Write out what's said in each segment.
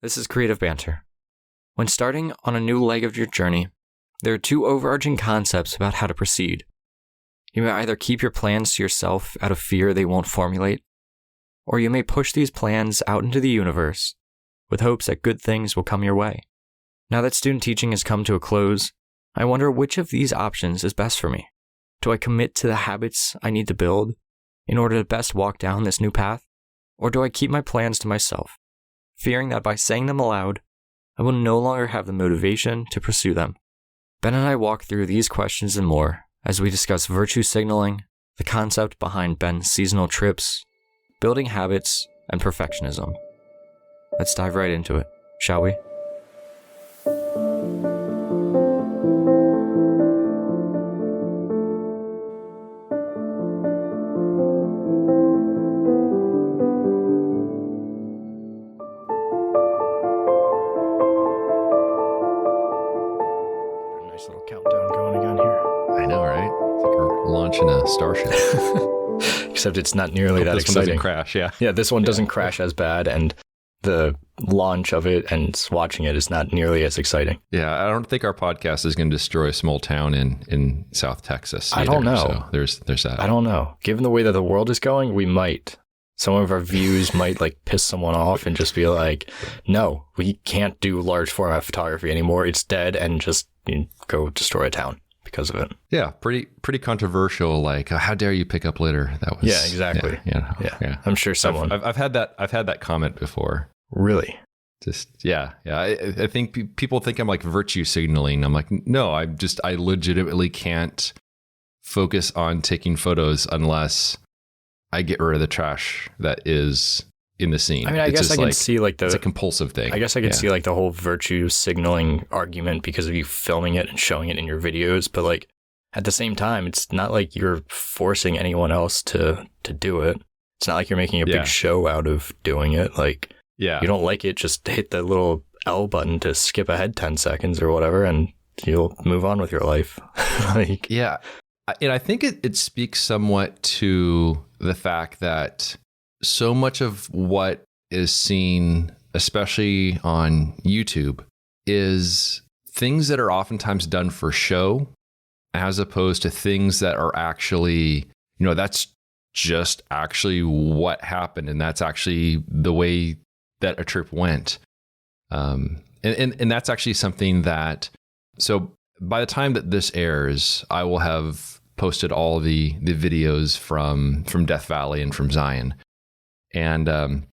This is Creative Banter. When starting on a new leg of your journey, there are two overarching concepts about how to proceed. You may either keep your plans to yourself out of fear they won't formulate, or you may push these plans out into the universe with hopes that good things will come your way. Now that student teaching has come to a close, I wonder which of these options is best for me. Do I commit to the habits I need to build in order to best walk down this new path? Or do I keep my plans to myself, fearing that by saying them aloud, I will no longer have the motivation to pursue them? Ben and I walk through these questions and more as we discuss virtue signaling, the concept behind Ben's seasonal trips, building habits, and perfectionism. Let's dive right into it, shall we? Nice little countdown going again here. I know, right? It's like we're launching a starship. Except it's not nearly that this exciting. One doesn't crash, yeah. Yeah, this one doesn't crash as bad, and the launch of it and watching it is not nearly as exciting. Yeah, I don't think our podcast is going to destroy a small town in South Texas either. I don't know. So there's that. I don't know. Given the way that the world is going, we might. Some of our views might piss someone off and just be like, no, we can't do large format photography anymore. It's dead, and just go destroy a town because of it. Yeah, pretty controversial. How dare you pick up litter? That was exactly. Yeah. I'm sure someone. I've had that comment before. Really? Just yeah. I think people think I'm virtue signaling. I'm like, no, I legitimately can't focus on taking photos unless I get rid of the trash that is in the scene. I mean, I guess I can see it's a compulsive thing. I guess I can see the whole virtue signaling argument because of you filming it and showing it in your videos. But at the same time, it's not like you're forcing anyone else to do it. It's not like you're making a big show out of doing it. You don't like it, just hit the little L button to skip ahead 10 seconds or whatever, and you'll move on with your life. Yeah. And I think it speaks somewhat to the fact that so much of what is seen, especially on YouTube, is things that are oftentimes done for show, as opposed to things that are actually, that's just actually what happened. And that's actually the way that a trip went. And that's actually something that, so by the time that this airs, I will have posted all the videos from Death Valley and from Zion. And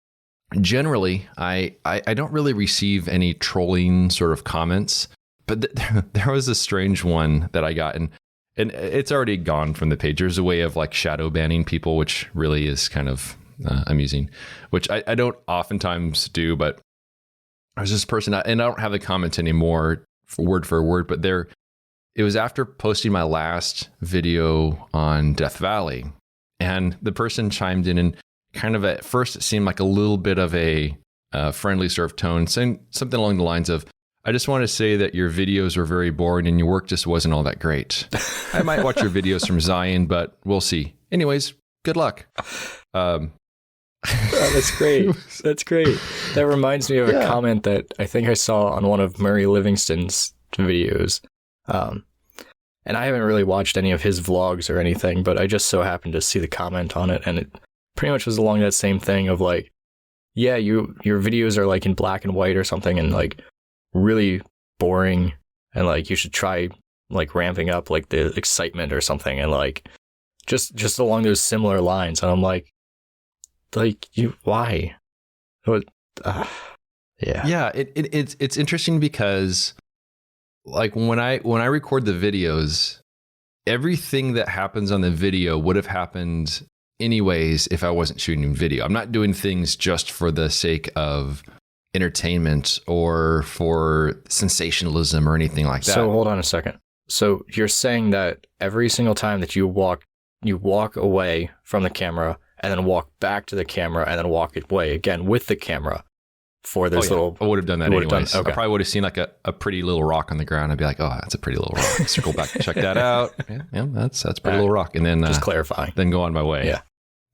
generally, I don't really receive any trolling sort of comments, but there was a strange one that I got, and it's already gone from the page. There's a way of shadow banning people, which really is kind of amusing, which I don't oftentimes do, but there's this person, and I don't have the comments anymore word for word, but it was after posting my last video on Death Valley, and the person chimed in and kind of at first it seemed like a little bit of a friendly sort of tone, saying something along the lines of, I just want to say that your videos were very boring and your work just wasn't all that great. I might watch your videos from Zion, but we'll see. Anyways, good luck. Oh, that's great. That's great. That reminds me of a comment that I think I saw on one of Murray Livingston's videos. And I haven't really watched any of his vlogs or anything, but I just so happened to see the comment on it, and it pretty much was along that same thing of your videos are in black and white or something, and really boring, and you should try ramping up the excitement or something, and just along those similar lines. And I'm why? Yeah, it's interesting because when I record the videos, everything that happens on the video would have happened anyways if I wasn't shooting video. I'm not doing things just for the sake of entertainment or for sensationalism or anything like that. So hold on a second. So you're saying that every single time that you walk away from the camera and then walk back to the camera and then walk away again with the camera for this little... I would have done that anyways. Okay. I probably would have seen a pretty little rock on the ground. I'd be like, oh, that's a pretty little rock. Circle back and check that out. Yeah, that's a pretty little rock. And then... just clarifying. Then go on my way. Yeah.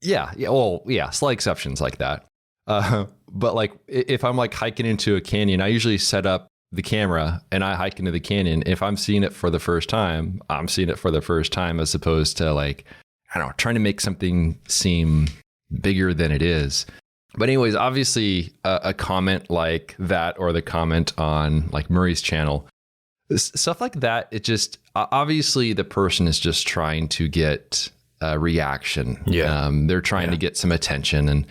Yeah. Well, yeah, slight exceptions like that. But like if I'm like hiking into a canyon, I usually set up the camera and I hike into the canyon. If I'm seeing it for the first time, I'm seeing it for the first time, as opposed to like, I don't know, trying to make something seem bigger than it is. But anyways, obviously a comment like that, or the comment on like Murray's channel, stuff like that, it just, obviously the person is just trying to get a reaction. Yeah. They're trying to get some attention.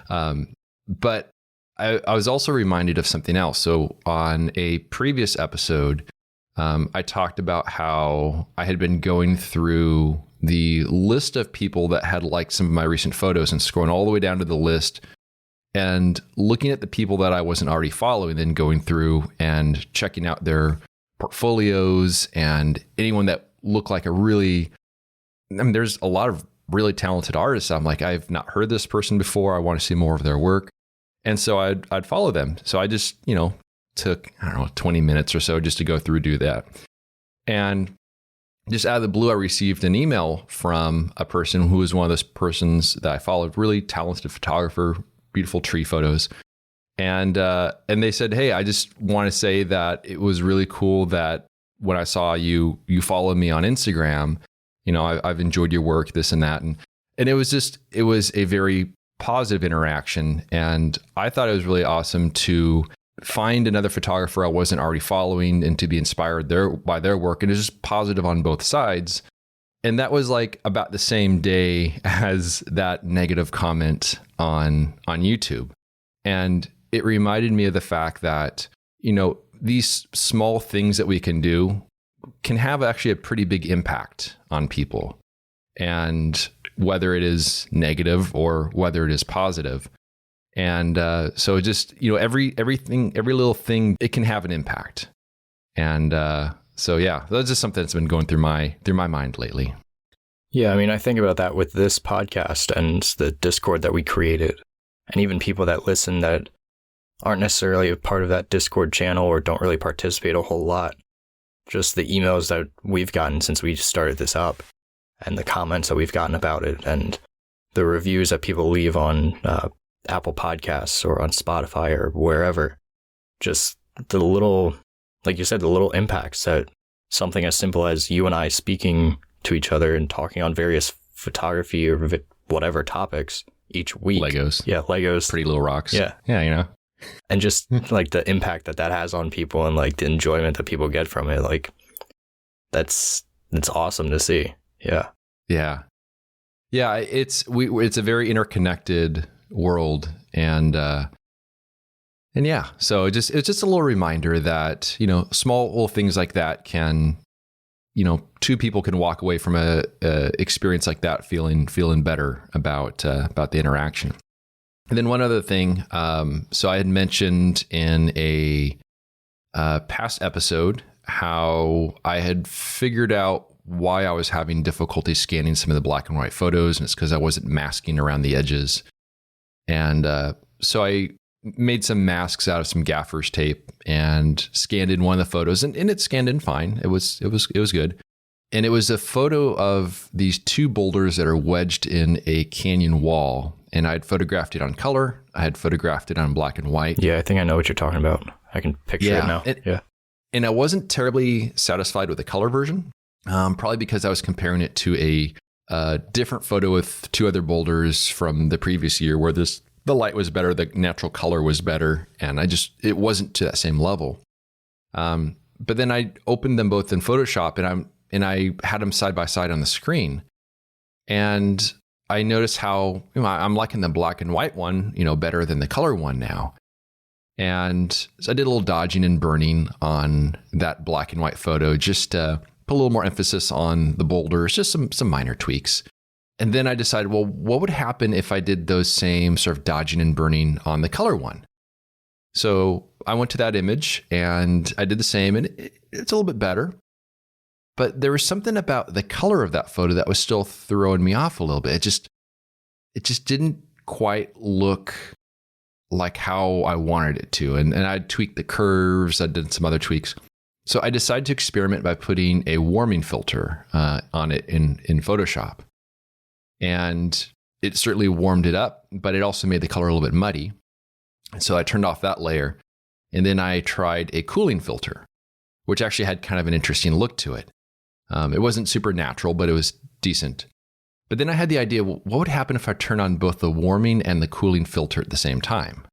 But I was also reminded of something else. So on a previous episode, I talked about how I had been going through the list of people that had liked some of my recent photos and scrolling all the way down to the list and looking at the people that I wasn't already following, then going through and checking out their portfolios and anyone that looked like there's a lot of really talented artists. I'm like, I've not heard this person before. I want to see more of their work. And so I'd follow them. So I just, took, 20 minutes or so just to go through, do that. And just out of the blue, I received an email from a person who was one of those persons that I followed, really talented photographer, beautiful tree photos. And they said, hey, I just want to say that it was really cool that when I saw you followed me on Instagram, I've enjoyed your work, this and that. And it was a very positive interaction. And I thought it was really awesome to find another photographer I wasn't already following and to be inspired by their work. And it was just positive on both sides. And that was like about the same day as that negative comment on YouTube. And it reminded me of the fact that, these small things that we can do can have actually a pretty big impact on people. And whether it is negative or whether it is positive. And so just, every little thing, it can have an impact. And so, yeah, that's just something that's been going through my mind lately. Yeah, I mean, I think about that with this podcast and the Discord that we created, and even people that listen that aren't necessarily a part of that Discord channel or don't really participate a whole lot. Just the emails that we've gotten since we started this up, and the comments that we've gotten about it, and the reviews that people leave on Apple Podcasts or on Spotify or wherever. Just the little, like you said, the little impacts that something as simple as you and I speaking to each other and talking on various photography or whatever topics each week. Legos. Yeah, Legos. Pretty Little Rocks. Yeah. Yeah, And just like the impact that has on people and like the enjoyment that people get from it. Like it's awesome to see. Yeah. Yeah. Yeah. It's a very interconnected world. And yeah, so it's just a little reminder that, small little things like that can, two people can walk away from a experience like that feeling better about the interaction. And then one other thing, so I had mentioned in a past episode how I had figured out why I was having difficulty scanning some of the black and white photos, and it's because I wasn't masking around the edges. And so I made some masks out of some gaffer's tape and scanned in one of the photos, and it scanned in fine. It was good. And it was a photo of these two boulders that are wedged in a canyon wall. And I had photographed it on color. I had photographed it on black and white. Yeah, I think I know what you're talking about. I can picture it now. And I wasn't terribly satisfied with the color version, probably because I was comparing it to a different photo with two other boulders from the previous year where the light was better, the natural color was better, and it wasn't to that same level. But then I opened them both in Photoshop, and I had them side by side on the screen. And I noticed how I'm liking the black and white one, better than the color one now. And so I did a little dodging and burning on that black and white photo, just to put a little more emphasis on the boulders, just some minor tweaks. And then I decided, well, what would happen if I did those same sort of dodging and burning on the color one? So I went to that image and I did the same, and it's a little bit better. But there was something about the color of that photo that was still throwing me off a little bit. It just didn't quite look like how I wanted it to. And I tweaked the curves. I did some other tweaks. So I decided to experiment by putting a warming filter on it in Photoshop. And it certainly warmed it up, but it also made the color a little bit muddy. So I turned off that layer. And then I tried a cooling filter, which actually had kind of an interesting look to it. It wasn't super natural, but it was decent. But then I had the idea, well, what would happen if I turn on both the warming and the cooling filter at the same time?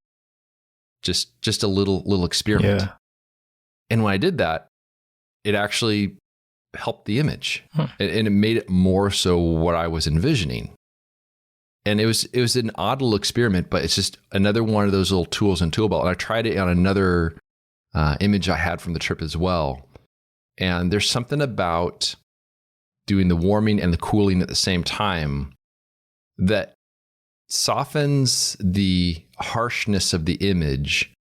Just a little experiment. Yeah. And when I did that, it actually helped the image. And it made it more so what I was envisioning. And it was an odd little experiment, but it's just another one of those little tools in tool belt. And I tried it on another image I had from the trip as well. And there's something about doing the warming and the cooling at the same time that softens the harshness of the image.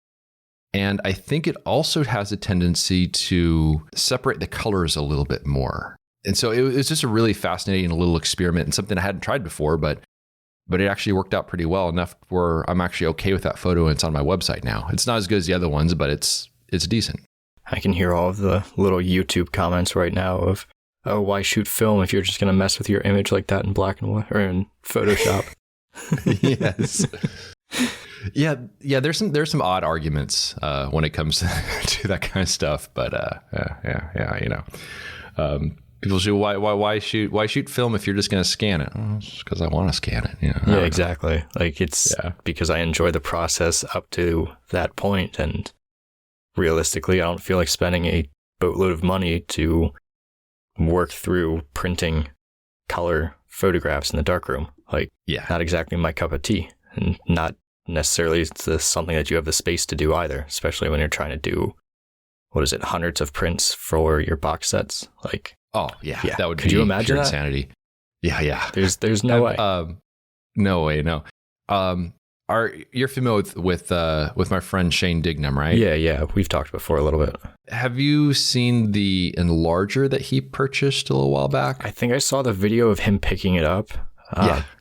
And I think it also has a tendency to separate the colors a little bit more. And so it was just a really fascinating little experiment and something I hadn't tried before, but it actually worked out pretty well, enough where I'm actually okay with that photo and it's on my website now. It's not as good as the other ones, but it's decent. I can hear all of the little YouTube comments right now of, oh, why shoot film if you're just going to mess with your image like that in black and white or in Photoshop? Yes. Yeah. There's some odd arguments when it comes to that kind of stuff, but people say, why shoot film if you're just going to scan it? Oh, it's because I want to scan it. Yeah, exactly. Like it's because I enjoy the process up to that point, and realistically, I don't feel like spending a boatload of money to work through printing color photographs in the darkroom. Like, not exactly my cup of tea, and not necessarily something that you have the space to do either, especially when you're trying to do, hundreds of prints for your box sets. Like, oh yeah. That would Could be you imagine pure that? insanity. Yeah. There's no way. No way, no. You're familiar with my friend Shane Dignam, right? Yeah. We've talked before a little bit. Have you seen the enlarger that he purchased a little while back? I think I saw the video of him picking it up.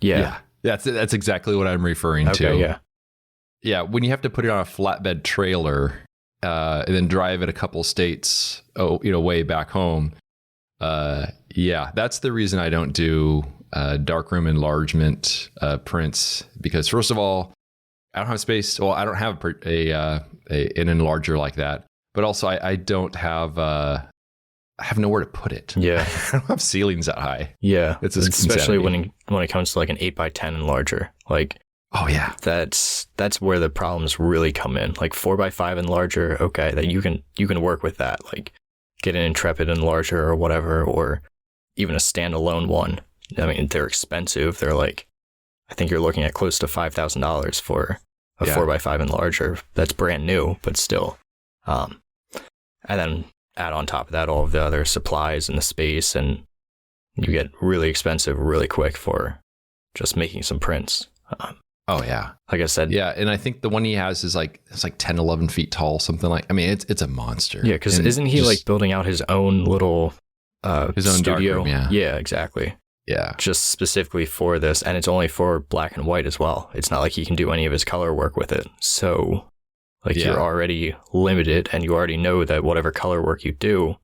Yeah. That's exactly what I'm referring to. Okay, yeah. Yeah, when you have to put it on a flatbed trailer and then drive it a couple states, way back home. That's the reason I don't do darkroom enlargement prints, because first of all, I don't have space. Well, I don't have an enlarger like that, but also I don't have I have nowhere to put it. Yeah, I don't have ceilings that high. Yeah, it's especially insanity. when it comes to like an 8x10 enlarger. Like, oh yeah, that's where the problems really come in. Like 4x5 enlarger, okay, that you can work with that. Like, get an Intrepid enlarger or whatever, or even a standalone one. I mean, they're expensive. They're like, I think you're looking at close to $5,000 for a 4x5 enlarger. That's brand new, but still. And then add on top of that all of the other supplies and the space, and you get really expensive really quick for just making some prints. Oh yeah. Like I said. Yeah. And I think the one he has is it's 10, 11 feet tall, something like, I mean, it's a monster. Yeah. Cause isn't he like building out his own little, his own studio? Darkroom, Yeah, exactly. Yeah. Just specifically for this. And it's only for black and white as well. It's not like he can do any of his color work with it. So you're already limited, and you already know that whatever color work you do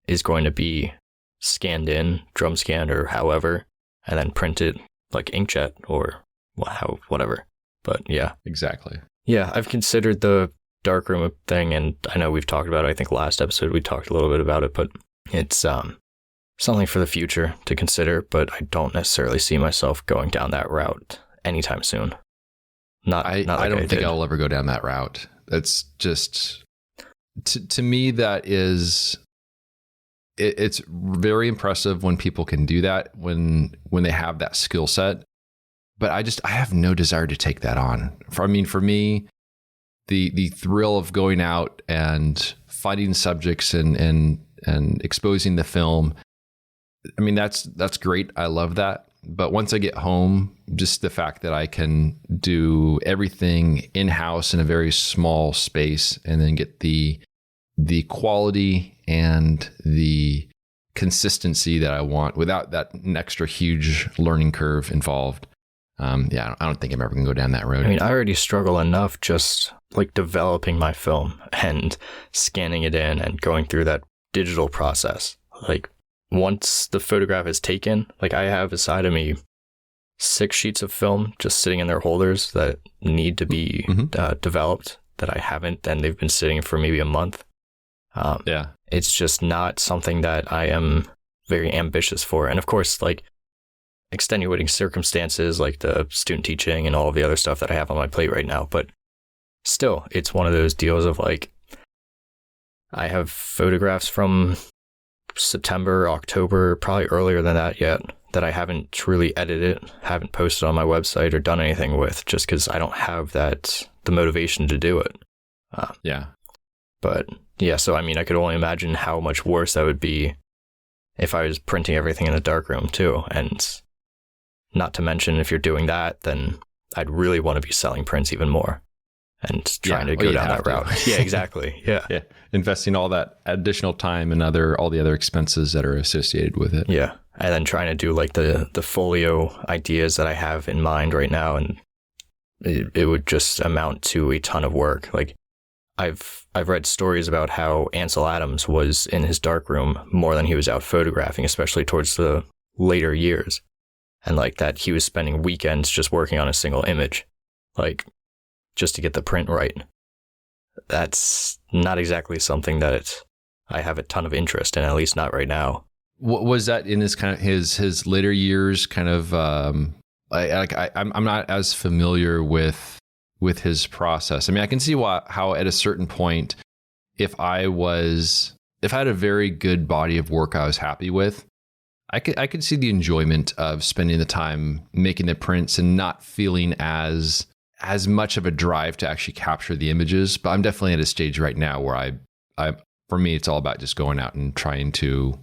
is going to be scanned in, drum scanned or however, and then printed like inkjet or whatever. But yeah. Exactly. Yeah, I've considered the darkroom thing, and I know we've talked about it. I think last episode we talked a little bit about it, but it's something for the future to consider, but I don't necessarily see myself going down that route anytime soon. I don't think I'll ever go down that route. That's just, to me, that is, it's very impressive when people can do that, when they have that skill set. But I have no desire to take that on. For me, the thrill of going out and finding subjects and exposing the film, I mean, that's great. I love that. But once I get home, just the fact that I can do everything in-house in a very small space and then get the quality and the consistency that I want without that extra huge learning curve involved. I don't think I'm ever going to go down that road. I mean, I already struggle enough just like developing my film and scanning it in and going through that digital process. Like, once the photograph is taken, like, I have a side of me 6 sheets of film just sitting in their holders that need to be developed that I haven't, and they've been sitting for maybe a month. It's just not something that I am very ambitious for. And of course, like extenuating circumstances like the student teaching and all of the other stuff that I have on my plate right now. But still, it's one of those deals of like, I have photographs from September, October, probably earlier than that yet, that I haven't truly edited, haven't posted on my website or done anything with, just because I don't have the motivation to do it. But yeah, so I mean, I could only imagine how much worse that would be if I was printing everything in a darkroom too. And not to mention, if you're doing that, then I'd really want to be selling prints even more and trying to go down that route. Yeah, exactly. Yeah. Investing all that additional time and all the other expenses that are associated with it. Yeah. And then trying to do like the folio ideas that I have in mind right now. And it would just amount to a ton of work. Like I've read stories about how Ansel Adams was in his darkroom more than he was out photographing, especially towards the later years. And like that he was spending weekends just working on a single image, like just to get the print right. That's not exactly something that I have a ton of interest in, at least not right now. What was that in his kind of his later years? Kind of, I'm not as familiar with his process. I mean, I can see how at a certain point, if I had a very good body of work I was happy with, I could see the enjoyment of spending the time making the prints and not feeling as much of a drive to actually capture the images. But I'm definitely at a stage right now where for me, it's all about just going out and trying to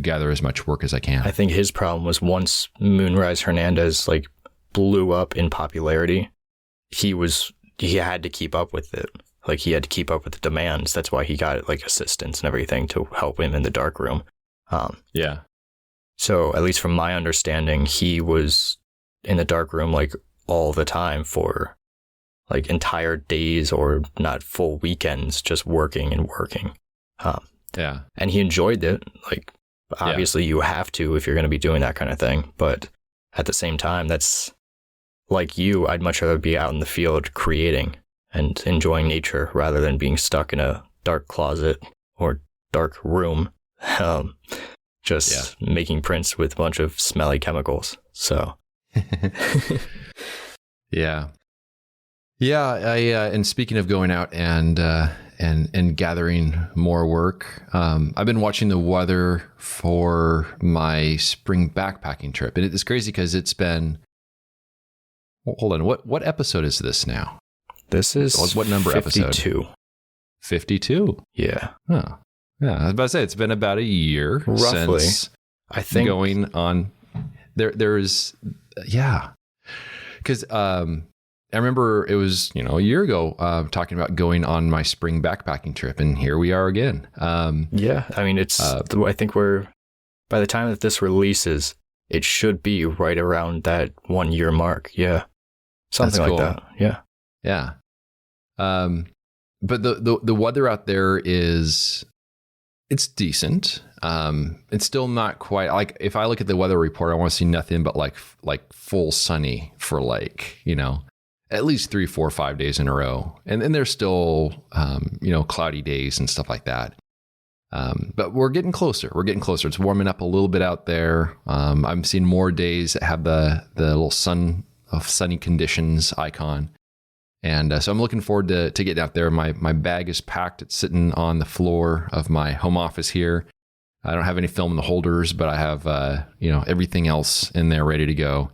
gather as much work as I can. I think his problem was once Moonrise Hernandez like blew up in popularity, he had to keep up with it. Like he had to keep up with the demands. That's why he got like assistants and everything to help him in the darkroom. So at least from my understanding, he was in the darkroom like all the time for like entire days or not full weekends, just working and working. And he enjoyed it. Like obviously you have to if you're going to be doing that kind of thing. But at the same time, that's like you, I'd much rather be out in the field creating and enjoying nature rather than being stuck in a dark closet or dark room. Making prints with a bunch of smelly chemicals. So, and speaking of going out and gathering more work, I've been watching the weather for my spring backpacking trip, and it's crazy because it's been. Hold on, what episode is this now? This is what number 52. episode? 52. Yeah. Oh. Yeah, I was about to say it's been about a year roughly. Since I think going on. There's because I remember it was a year ago talking about going on my spring backpacking trip, and here we are again. I mean it's I think by the time that this releases, it should be right around that 1 year mark. Yeah, something like that. Yeah. But the weather out there it's decent. It's still not quite like if I look at the weather report, I want to see nothing but like full sunny for at least 3, 4, 5 days in a row. And then there's still, cloudy days and stuff like that. But we're getting closer. It's warming up a little bit out there. I'm seeing more days that have the little sunny conditions icon. And so I'm looking forward to getting out there. My bag is packed. It's sitting on the floor of my home office here. I don't have any film in the holders, but I have everything else in there ready to go.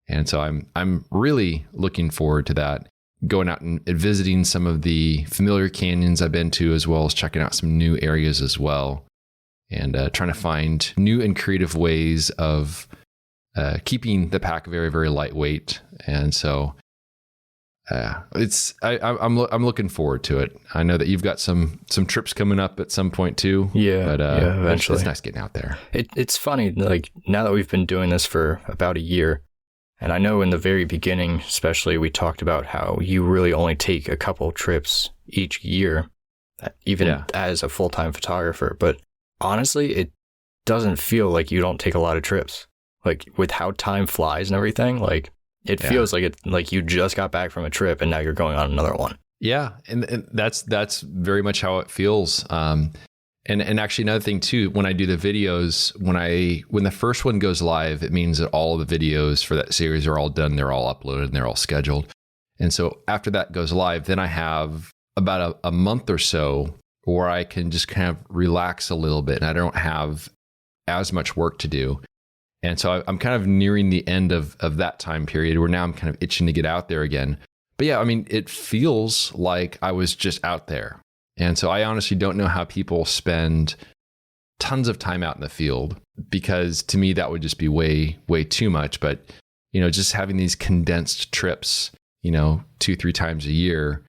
And so I'm really looking forward to that. Going out and visiting some of the familiar canyons I've been to, as well as checking out some new areas as well, and trying to find new and creative ways of keeping the pack very, very lightweight. And so. I'm looking forward to it. I know that you've got some trips coming up at some point too. But eventually. It's nice getting out there. It's funny, like now that we've been doing this for about a year, and I know in the very beginning, especially, we talked about how you really only take a couple trips each year, even as a full-time photographer. But honestly, it doesn't feel like you don't take a lot of trips. Like with how time flies and everything, like it feels like you just got back from a trip and now you're going on another one. Yeah. And that's very much how it feels. And actually another thing too, when I do the videos, when the first one goes live, it means that all of the videos for that series are all done. They're all uploaded and they're all scheduled. And so after that goes live, then I have about a month or so where I can just kind of relax a little bit and I don't have as much work to do. And so I'm kind of nearing the end of that time period where now I'm kind of itching to get out there again. But yeah, I mean, it feels like I was just out there. And so I honestly don't know how people spend tons of time out in the field, because to me, that would just be way, way too much. But, just having these condensed trips, 2-3 times a year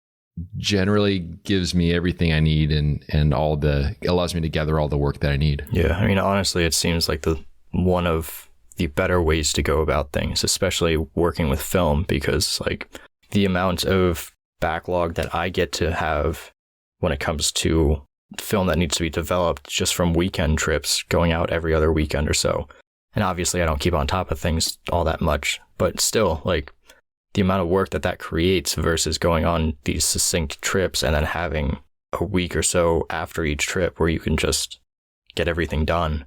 generally gives me everything I need and allows me to gather all the work that I need. Yeah. I mean, honestly, it seems like one of the better ways to go about things, especially working with film, because like the amount of backlog that I get to have when it comes to film that needs to be developed just from weekend trips, going out every other weekend or so. And obviously I don't keep on top of things all that much, but still, like the amount of work that creates versus going on these succinct trips and then having a week or so after each trip where you can just get everything done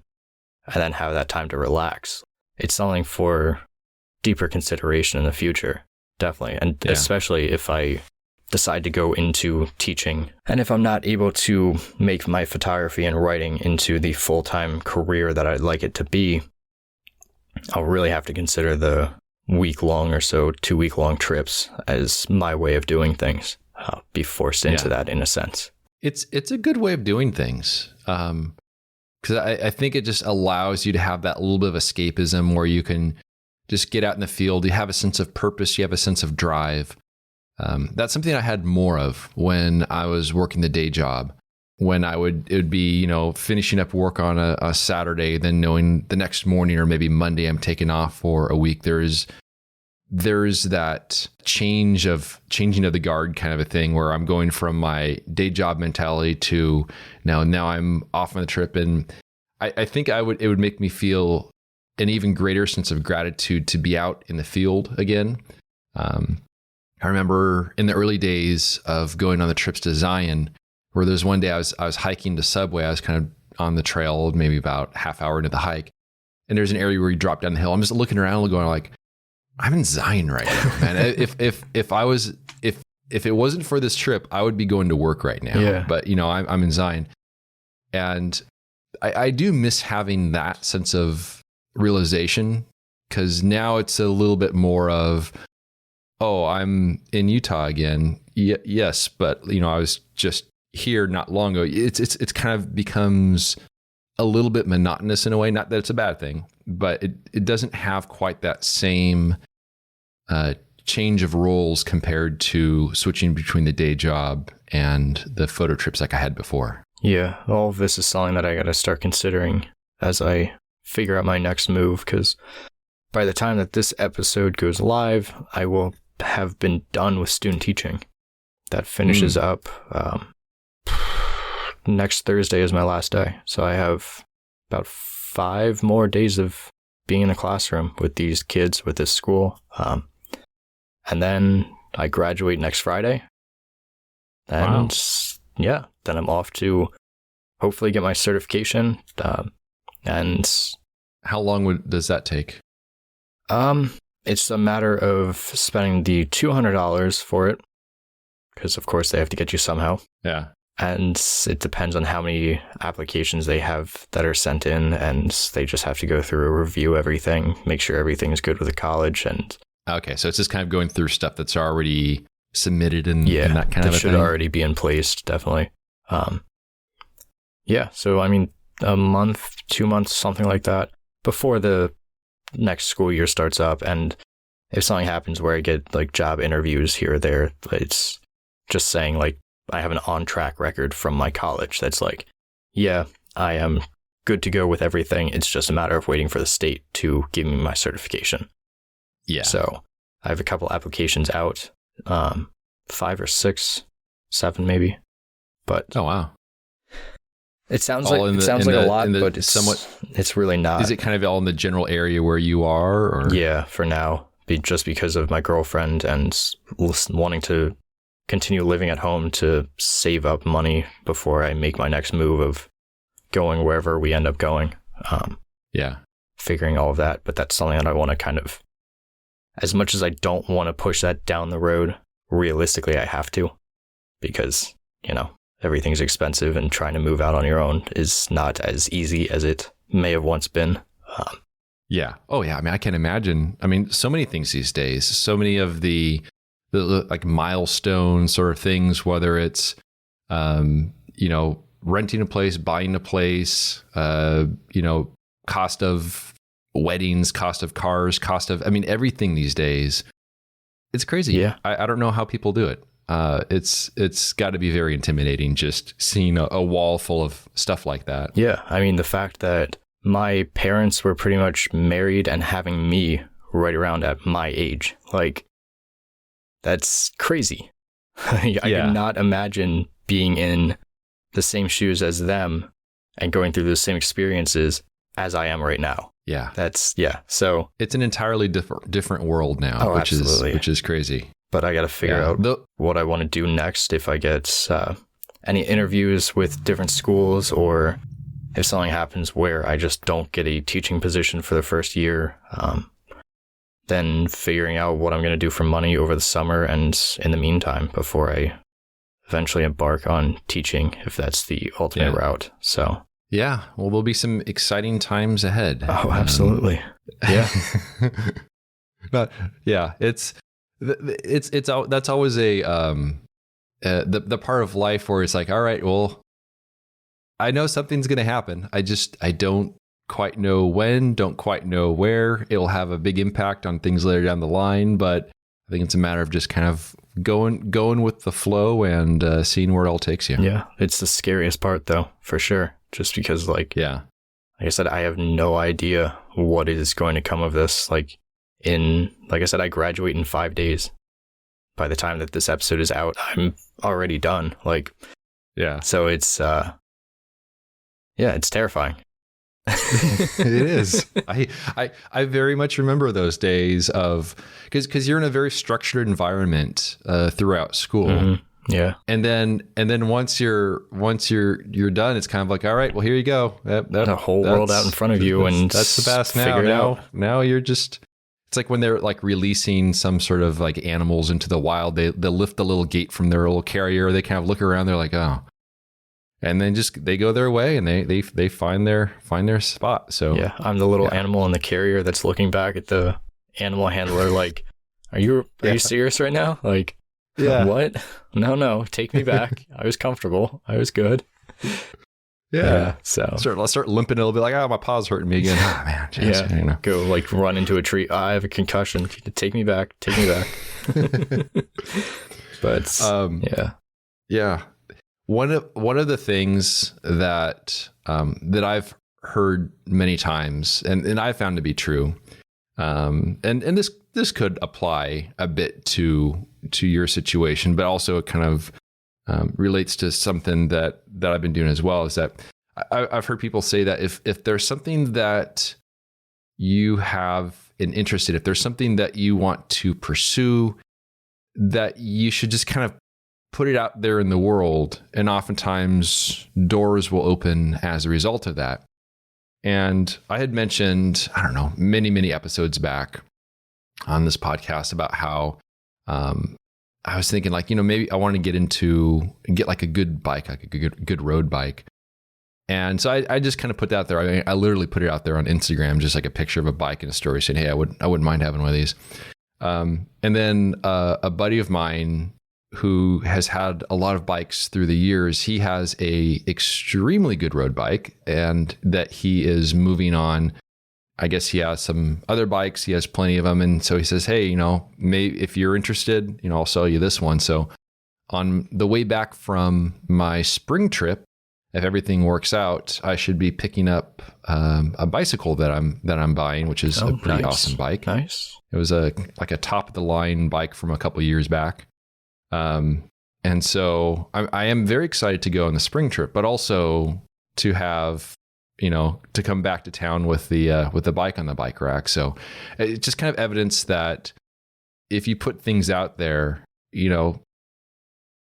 and then have that time to relax. It's something for deeper consideration in the future, definitely. And especially if I decide to go into teaching. And if I'm not able to make my photography and writing into the full-time career that I'd like it to be, I'll really have to consider the week-long or so, 2-week-long trips as my way of doing things. Be forced into that in a sense. It's a good way of doing things. Because I think it just allows you to have that little bit of escapism where you can just get out in the field. You have a sense of purpose. You have a sense of drive. That's something I had more of when I was working the day job. When it would be, finishing up work on a Saturday, then knowing the next morning or maybe Monday I'm taking off for a week. There's that changing of the guard kind of a thing where I'm going from my day job mentality to now I'm off on the trip. And I think it would make me feel an even greater sense of gratitude to be out in the field again. I remember in the early days of going on the trips to Zion, where there's one day I was hiking to Subway. I was kind of on the trail, maybe about half hour into the hike. And there's an area where you drop down the hill. I'm just looking around going like, I'm in Zion right now, man. if it wasn't for this trip, I would be going to work right now. Yeah. But I'm in Zion. And I do miss having that sense of realization, because now it's a little bit more of, oh, I'm in Utah again. Yes, but I was just here not long ago. It's kind of becomes a little bit monotonous in a way. Not that it's a bad thing, but it doesn't have quite that same change of roles compared to switching between the day job and the photo trips like I had before. Yeah, all of this is something that I got to start considering as I figure out my next move, because by the time that this episode goes live, I will have been done with student teaching. That finishes up next Thursday is my last day. So I have about 5 more days of being in the classroom with these kids, with this school. And then I graduate next Friday. And then I'm off to hopefully get my certification. And how long does that take? It's a matter of spending the $200 for it, because of course they have to get you somehow. Yeah. And it depends on how many applications they have that are sent in, and they just have to go through and review everything, make sure everything is good with the college. And okay, so it's just kind of going through stuff that's already submitted and that kind of a thing. Should already be in place, definitely. So I mean, a month, 2 months, something like that, before the next school year starts up. And if something happens where I get like job interviews here or there, it's just saying like I have an on-track record from my college that's like, yeah, I am good to go with everything. It's just a matter of waiting for the state to give me my certification. Yeah. So I have a couple applications out, 5 or 6, 7 maybe. But oh wow, It sounds all like in it the, sounds in like the, a lot, in the but it's really not. Is it kind of all in the general area where you are? Or? Yeah, for now, just because of my girlfriend and wanting to continue living at home to save up money before I make my next move of going wherever we end up going. Yeah. Figuring all of that, but that's something that I want to kind of, as much as I don't want to push that down the road, realistically, I have to, because, everything's expensive and trying to move out on your own is not as easy as it may have once been. Yeah. Oh, yeah. I mean, I can imagine. I mean, so many things these days, so many of the like milestone sort of things, whether it's, renting a place, buying a place, cost of weddings, cost of cars, everything these days. It's crazy. Yeah. I don't know how people do it. It's got to be very intimidating just seeing a wall full of stuff like that. Yeah. I mean, the fact that my parents were pretty much married and having me right around at my age, like, that's crazy. I cannot imagine being in the same shoes as them and going through the same experiences as I am right now. Yeah. So it's an entirely different world now, Oh, which absolutely. is crazy. But I got to figure out what I want to do next, if I get any interviews with different schools, or if something happens where I just don't get a teaching position for the first year, then figuring out what I'm going to do for money over the summer and in the meantime before I eventually embark on teaching, if that's the ultimate route. So yeah, well, there'll be some exciting times ahead. Oh, absolutely. Yeah. But yeah, that's always the part of life where it's like, all right, well, I know something's going to happen. I don't quite know when, don't quite know where. It'll have a big impact on things later down the line, but I think it's a matter of just kind of going with the flow and seeing where it all takes you. Yeah, it's the scariest part though, for sure. Just because like I said, I have no idea what is going to come of this. Like I said, I graduate in 5 days. By the time that this episode is out, I'm already done. So it's it's terrifying. It is. I very much remember those days of because you're in a very structured environment throughout school. Mm-hmm. Yeah. And then once you're done, it's kind of like, all right, well, here you go. The whole world out in front of you, and that's the best now. Now you're just. It's like when they're like releasing some sort of like animals into the wild. They lift the little gate from their little carrier. They kind of look around. They're like, oh. And then they go their way and they find their spot. So yeah, I'm the little animal in the carrier that's looking back at the animal handler like, are you serious right now? Like, what? No, take me back. I was comfortable. I was good. Yeah. So I'll start limping a little bit like, my paw's hurting me again. Oh man. Geez, Go like run into a tree. I have a concussion. Take me back. But yeah. One of the things that I've heard many times, and I found to be true, and this could apply a bit to your situation, but also it kind of relates to something that I've been doing as well. Is that I've heard people say that if there's something that you have an interest in, if there's something that you want to pursue, that you should just kind of put it out there in the world, and oftentimes doors will open as a result of that. And I had mentioned, I don't know, many episodes back on this podcast about how I was thinking like, maybe I want to get like a good bike, like a good road bike. And so I just kind of put that out there. I literally put it out there on Instagram, just like a picture of a bike and a story saying, hey, I wouldn't mind having one of these. And then a buddy of mine who has had a lot of bikes through the years, he has a extremely good road bike, and that he is moving on. I guess he has some other bikes. He has plenty of them. And so he says, hey, maybe if you're interested, I'll sell you this one. So on the way back from my spring trip, if everything works out, I should be picking up a bicycle that I'm buying, which is a pretty awesome bike. Nice. It was a top of the line bike from a couple of years back. And so I am very excited to go on the spring trip, but also to have, to come back to town with the bike on the bike rack. So it's just kind of evidence that if you put things out there,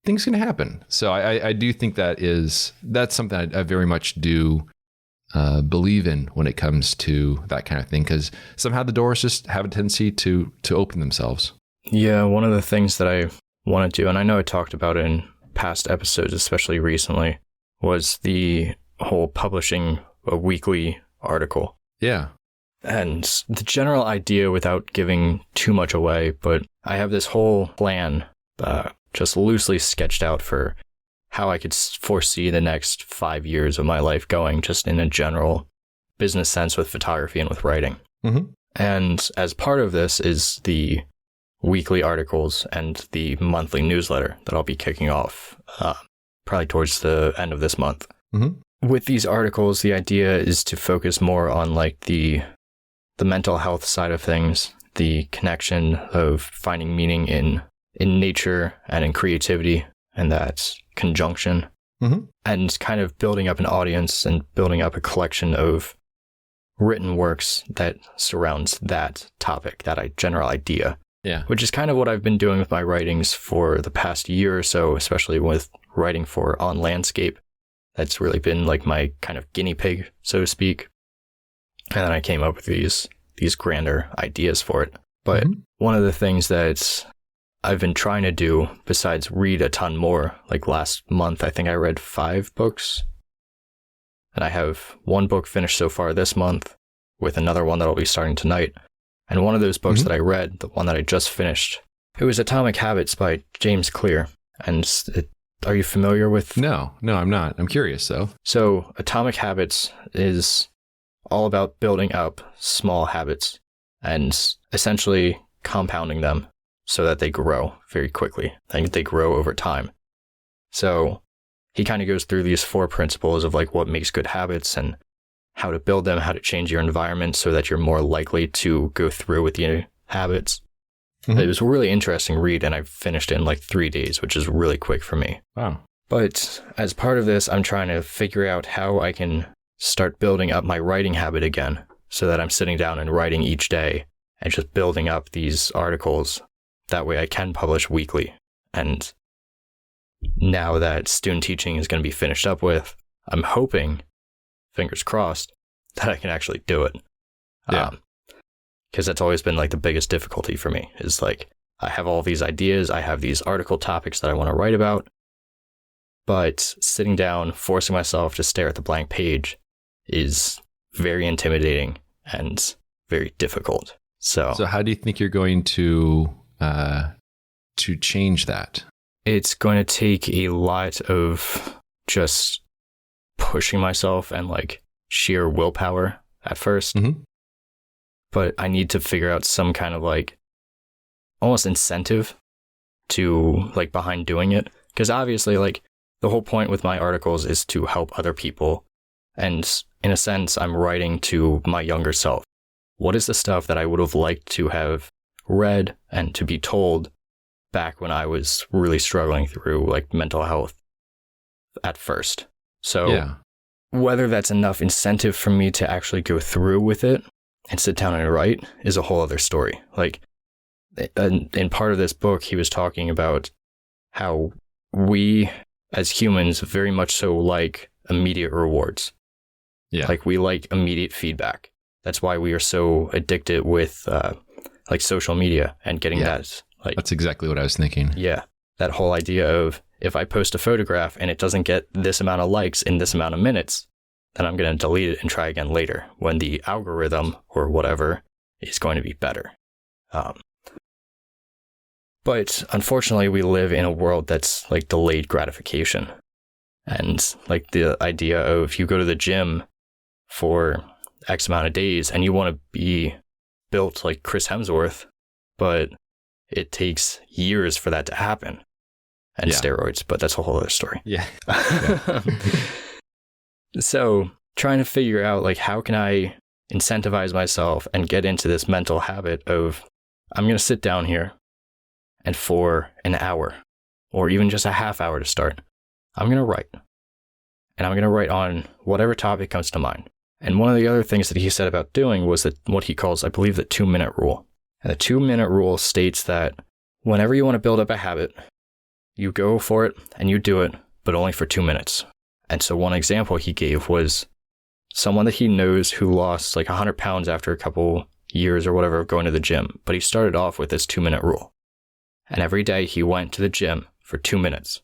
things can happen. So I do think that's something I very much do believe in when it comes to that kind of thing, because somehow the doors just have a tendency to open themselves. Yeah, one of the things that I want to do, and I know I talked about it in past episodes, especially recently, was the whole publishing a weekly article. Yeah. And the general idea, without giving too much away, but I have this whole plan just loosely sketched out for how I could foresee the next 5 years of my life going, just in a general business sense with photography and with writing. Mm-hmm. And as part of this is the weekly articles and the monthly newsletter that I'll be kicking off probably towards the end of this month. Mm-hmm. With these articles, the idea is to focus more on like the mental health side of things, the connection of finding meaning in nature and in creativity, and that conjunction, mm-hmm. and kind of building up an audience and building up a collection of written works that surrounds that topic, that general idea. Yeah. Which is kind of what I've been doing with my writings for the past year or so, especially with writing for On Landscape. That's really been like my kind of guinea pig, so to speak. And then I came up with these grander ideas for it. But mm-hmm. one of the things that I've been trying to do, besides read a ton more, like last month, I think I read 5 books. And I have 1 book finished so far this month, with another one that'll be starting tonight. And one of those books mm-hmm. that I read, the one that I just finished, it was Atomic Habits by James Clear. And are you familiar with? No, I'm not. I'm curious though. So Atomic Habits is all about building up small habits and essentially compounding them so that they grow very quickly and they grow over time. So he kind of goes through these 4 principles of like what makes good habits and how to build them, how to change your environment so that you're more likely to go through with the habits. Mm-hmm. It was a really interesting read, and I finished it in like 3 days, which is really quick for me. Wow. But as part of this, I'm trying to figure out how I can start building up my writing habit again so that I'm sitting down and writing each day and just building up these articles. That way I can publish weekly. And now that student teaching is going to be finished up with, I'm hoping, fingers crossed, that I can actually do it. Yeah. Because that's always been like the biggest difficulty for me, is like I have all these ideas, I have these article topics that I want to write about, but sitting down, forcing myself to stare at the blank page is very intimidating and very difficult. So how do you think you're going to change that? It's going to take a lot of just pushing myself and like sheer willpower at first. Mm-hmm. But I need to figure out some kind of like almost incentive to like behind doing it. Because obviously like the whole point with my articles is to help other people. And in a sense, I'm writing to my younger self. What is the stuff that I would have liked to have read and to be told back when I was really struggling through like mental health at first? So whether that's enough incentive for me to actually go through with it and sit down and write is a whole other story. Like in part of this book, he was talking about how we as humans very much so like immediate rewards. Yeah. Like we like immediate feedback. That's why we are so addicted with like social media and getting that. Like that's exactly what I was thinking. Yeah. That whole idea of if I post a photograph and it doesn't get this amount of likes in this amount of minutes, then I'm going to delete it and try again later when the algorithm or whatever is going to be better. But unfortunately, we live in a world that's like delayed gratification. And like the idea of you go to the gym for X amount of days and you want to be built like Chris Hemsworth, but it takes years for that to happen. And steroids, but that's a whole other story. Yeah. So trying to figure out like how can I incentivize myself and get into this mental habit of I'm going to sit down here and for an hour or even just a half hour to start, I'm going to write. and I'm going to write on whatever topic comes to mind. And one of the other things that he said about doing was that what he calls, I believe, the 2-minute rule. And the 2-minute rule states that whenever you want to build up a habit, you go for it and you do it, but only for 2 minutes. And so one example he gave was someone that he knows who lost like 100 pounds after a couple years or whatever of going to the gym. But he started off with this 2-minute rule. And every day he went to the gym for 2 minutes.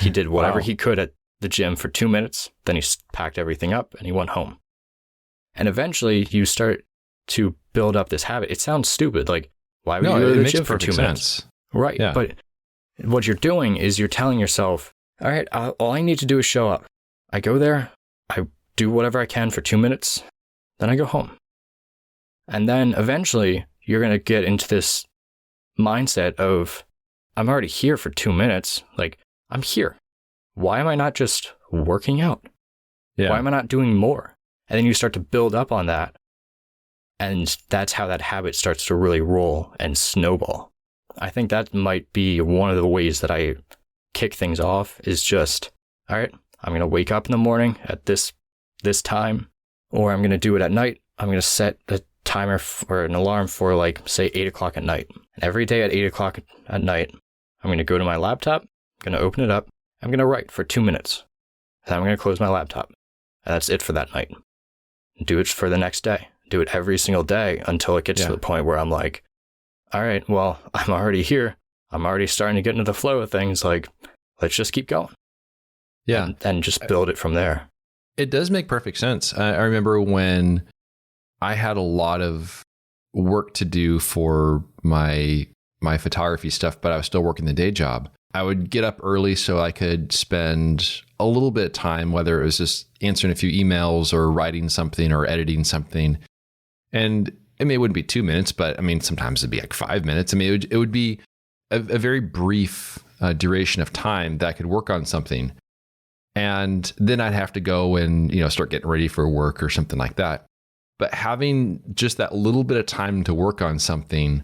He did whatever he could at the gym for 2 minutes. Then he packed everything up and he went home. And eventually you start to build up this habit. It sounds stupid. Like, why would you go to the gym for 2 minutes? Right. Yeah. But what you're doing is you're telling yourself, all right, all I need to do is show up. I go there, I do whatever I can for 2 minutes, then I go home. And then eventually you're going to get into this mindset of, I'm already here for 2 minutes. Like, I'm here. Why am I not just working out? Yeah. Why am I not doing more? And then you start to build up on that. And that's how that habit starts to really roll and snowball. I think that might be one of the ways that I kick things off is just, all right, I'm going to wake up in the morning at this time, or I'm going to do it at night. I'm going to set a timer or an alarm for like, say, 8 o'clock at night. And every day at 8 o'clock at night, I'm going to go to my laptop, I'm going to open it up, I'm going to write for 2 minutes. Then I'm going to close my laptop. And that's it for that night. Do it for the next day. Do it every single day until it gets to the point where I'm like, all right, well, I'm already here. I'm already starting to get into the flow of things. Like, let's just keep going. Yeah. And just build it from there. It does make perfect sense. I remember when I had a lot of work to do for my photography stuff, but I was still working the day job. I would get up early so I could spend a little bit of time, whether it was just answering a few emails or writing something or editing something. And I mean, it wouldn't be 2 minutes, but I mean, sometimes it'd be like 5 minutes. I mean, it would be a very brief duration of time that I could work on something. And then I'd have to go and, start getting ready for work or something like that. But having just that little bit of time to work on something,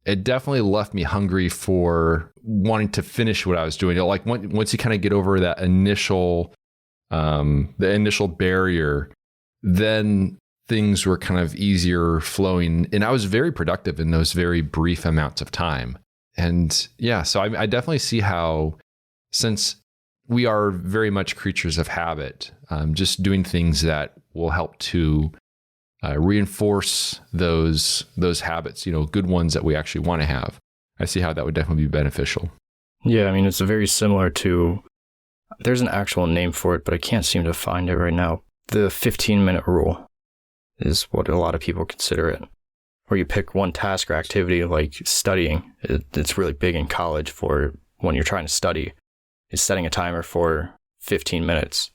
it definitely left me hungry for wanting to finish what I was doing. Like once you kind of get over that initial barrier, then things were kind of easier flowing. And I was very productive in those very brief amounts of time. And yeah, so I definitely see how, since we are very much creatures of habit, just doing things that will help to reinforce those habits, good ones that we actually want to have. I see how that would definitely be beneficial. Yeah, I mean, it's very similar to, there's an actual name for it, but I can't seem to find it right now. The 15-minute rule is what a lot of people consider it, where you pick one task or activity like studying. It's really big in college for when you're trying to study, is setting a timer for 15 minutes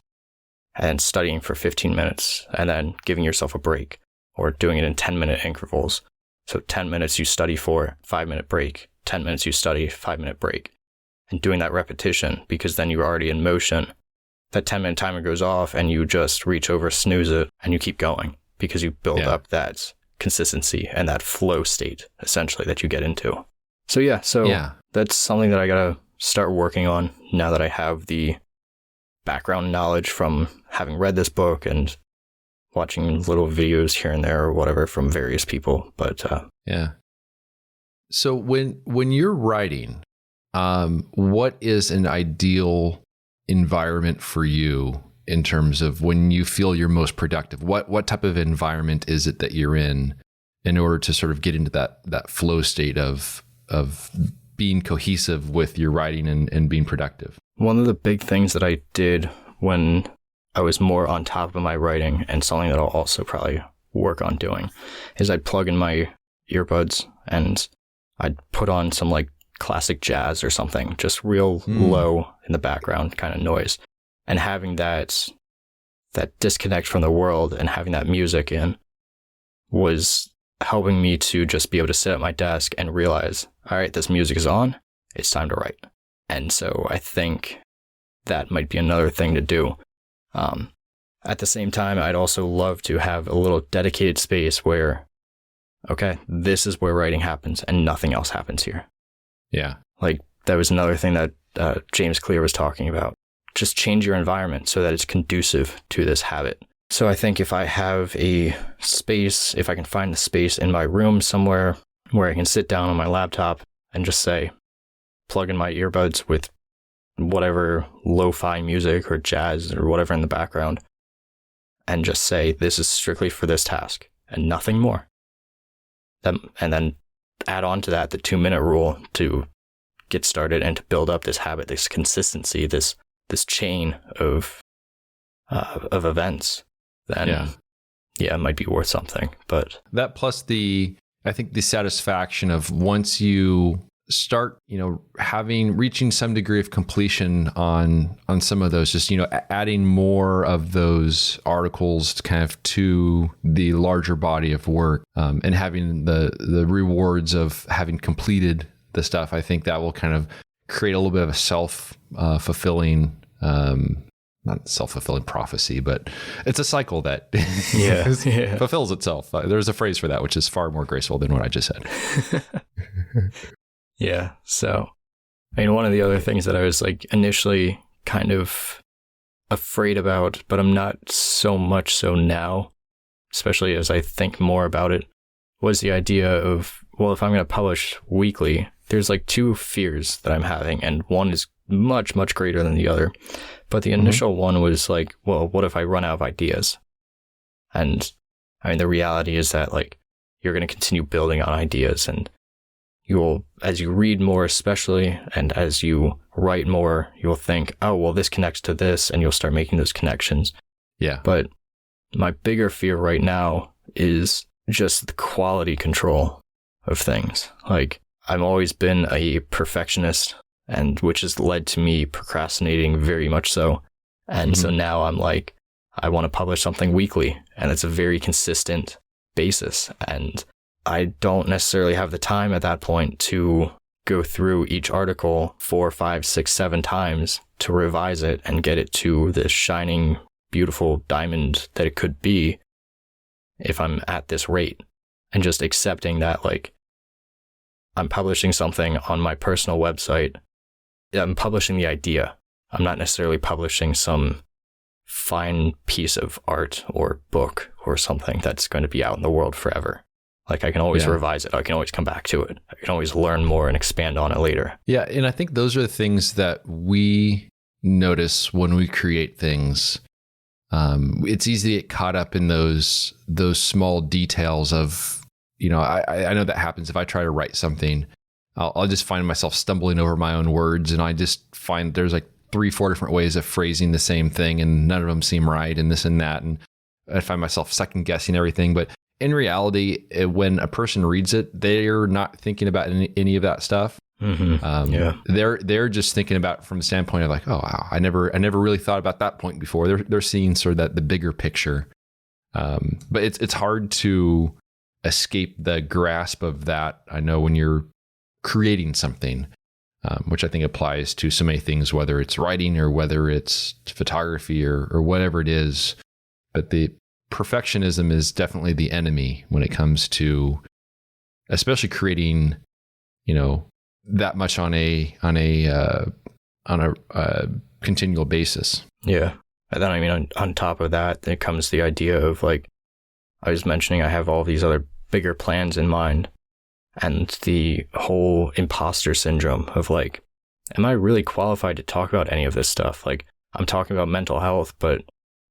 and studying for 15 minutes and then giving yourself a break, or doing it in 10-minute intervals. So 10 minutes you study for, 5-minute break, 10 minutes you study, 5-minute break, and doing that repetition, because then you're already in motion. That 10-minute timer goes off and you just reach over, snooze it, and you keep going because you build up that consistency and that flow state, essentially, that you get into. So that's something that I gotta start working on now that I have the background knowledge from having read this book and watching little videos here and there or whatever from various people. But So when you're writing, what is an ideal environment for you in terms of when you feel you're most productive? What type of environment is it that you're in order to sort of get into that flow state of being cohesive with your writing and being productive? One of the big things that I did when I was more on top of my writing, and something that I'll also probably work on doing, is I'd plug in my earbuds and I'd put on some like classic jazz or something, just real low in the background kind of noise. And having that disconnect from the world and having that music in was helping me to just be able to sit at my desk and realize, all right, this music is on, it's time to write. And so I think that might be another thing to do. At the same time, I'd also love to have a little dedicated space where, okay, this is where writing happens and nothing else happens here. Yeah. Like that was another thing that James Clear was talking about. just change your environment so that it's conducive to this habit. So I think if I have a space, if I can find the space in my room somewhere where I can sit down on my laptop and just say, plug in my earbuds with whatever lo-fi music or jazz or whatever in the background, and just say, this is strictly for this task and nothing more. And then add on to that the 2-minute rule to get started and to build up this habit, this consistency, this chain of events. Then it might be worth something. But that plus I think the satisfaction of once you start, reaching some degree of completion on some of those, just, adding more of those articles kind of to the larger body of work, and having the rewards of having completed the stuff. I think that will kind of create a little bit of a self-fulfilling, not self-fulfilling prophecy, but it's a cycle that fulfills itself. There's a phrase for that, which is far more graceful than what I just said. Yeah. So, one of the other things that I was initially kind of afraid about, but I'm not so much so now, especially as I think more about it, was the idea of, well, if I'm going to publish weekly, there's 2 fears that I'm having, and one is much, much greater than the other. But the initial one was well, what if I run out of ideas? And the reality is that you're going to continue building on ideas, and you'll, as you read more especially, and as you write more, you'll think, oh, well, this connects to this, and you'll start making those connections. Yeah. But my bigger fear right now is just the quality control of things. I've always been a perfectionist, and which has led to me procrastinating very much so. And so now I'm I want to publish something weekly, and it's a very consistent basis. And I don't necessarily have the time at that point to go through each article 4, 5, 6, 7 times to revise it and get it to this shining, beautiful diamond that it could be if I'm at this rate. And just accepting that, I'm publishing something on my personal website. I'm publishing the idea. I'm not necessarily publishing some fine piece of art or book or something that's going to be out in the world forever. I can always revise it. I can always come back to it. I can always learn more and expand on it later. Yeah. And I think those are the things that we notice when we create things. It's easy to get caught up in those small details of, I know that happens if I try to write something. I'll just find myself stumbling over my own words, and I just find there's 3-4 different ways of phrasing the same thing, and none of them seem right, and this and that. And I find myself second guessing everything. But in reality, when a person reads it, they're not thinking about any of that stuff. They're just thinking about it from the standpoint of oh wow, I never really thought about that point before. They're seeing sort of the bigger picture. But it's hard to escape the grasp of that. I know when you're creating something, which I think applies to so many things, whether it's writing or whether it's photography or whatever it is. But the perfectionism is definitely the enemy when it comes to, especially creating, that much on a continual basis. Yeah. And then, on top of that, there comes the idea of I was mentioning, I have all these other bigger plans in mind, and the whole imposter syndrome of am I really qualified to talk about any of this stuff? I'm talking about mental health, but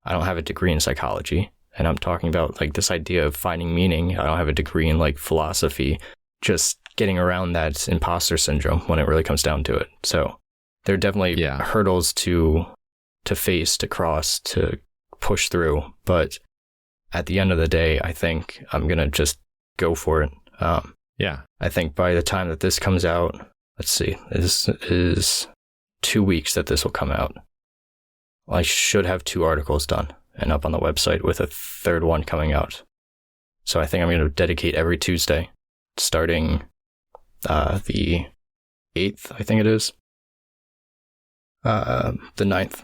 I don't have a degree in psychology. And I'm talking about this idea of finding meaning. I don't have a degree in philosophy. Just getting around that imposter syndrome when it really comes down to it. So there are definitely hurdles to face, to cross, to push through. But at the end of the day, I think I'm going to just go for it. I think by the time that this comes out, let's see, this is 2 weeks that this will come out. I should have 2 articles done and up on the website, with a 3rd one coming out. So I think I'm going to dedicate every Tuesday, starting the 8th, I think it is. The 9th.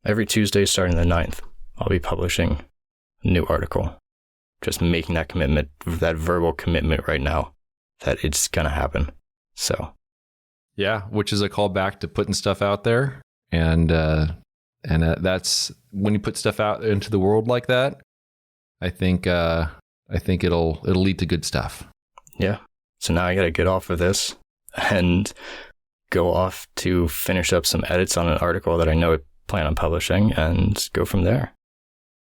Every Tuesday starting the 9th, I'll be publishing a new article. Just making that commitment, that verbal commitment right now, that it's going to happen. So. Yeah, which is a call back to putting stuff out there And that's when you put stuff out into the world like that, I think it'll lead to good stuff. Yeah. So now I got to get off of this and go off to finish up some edits on an article that I know I plan on publishing and go from there.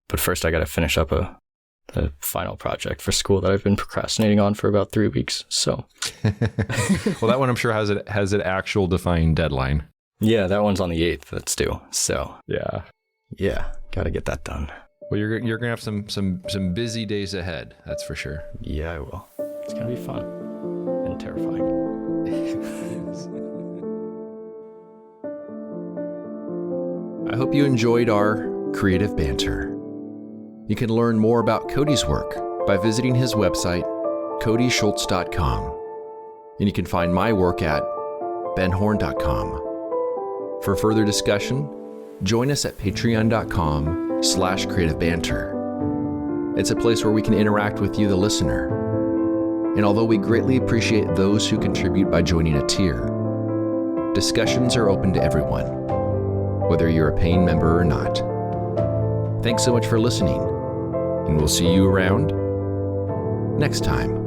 But first I got to finish up the final project for school that I've been procrastinating on for about 3 weeks. So, well, that one I'm sure has an actual defined deadline. Yeah, that one's on the 8th. That's due. So yeah, got to get that done. Well, you're gonna have some busy days ahead. That's for sure. Yeah, I will. It's gonna be fun and terrifying. I hope you enjoyed our creative banter. You can learn more about Cody's work by visiting his website, codyschultz.com. And you can find my work at benhorn.com. For further discussion, join us at patreon.com/creativebanter. It's a place where we can interact with you, the listener. And although we greatly appreciate those who contribute by joining a tier, discussions are open to everyone, whether you're a paying member or not. Thanks so much for listening, and we'll see you around next time.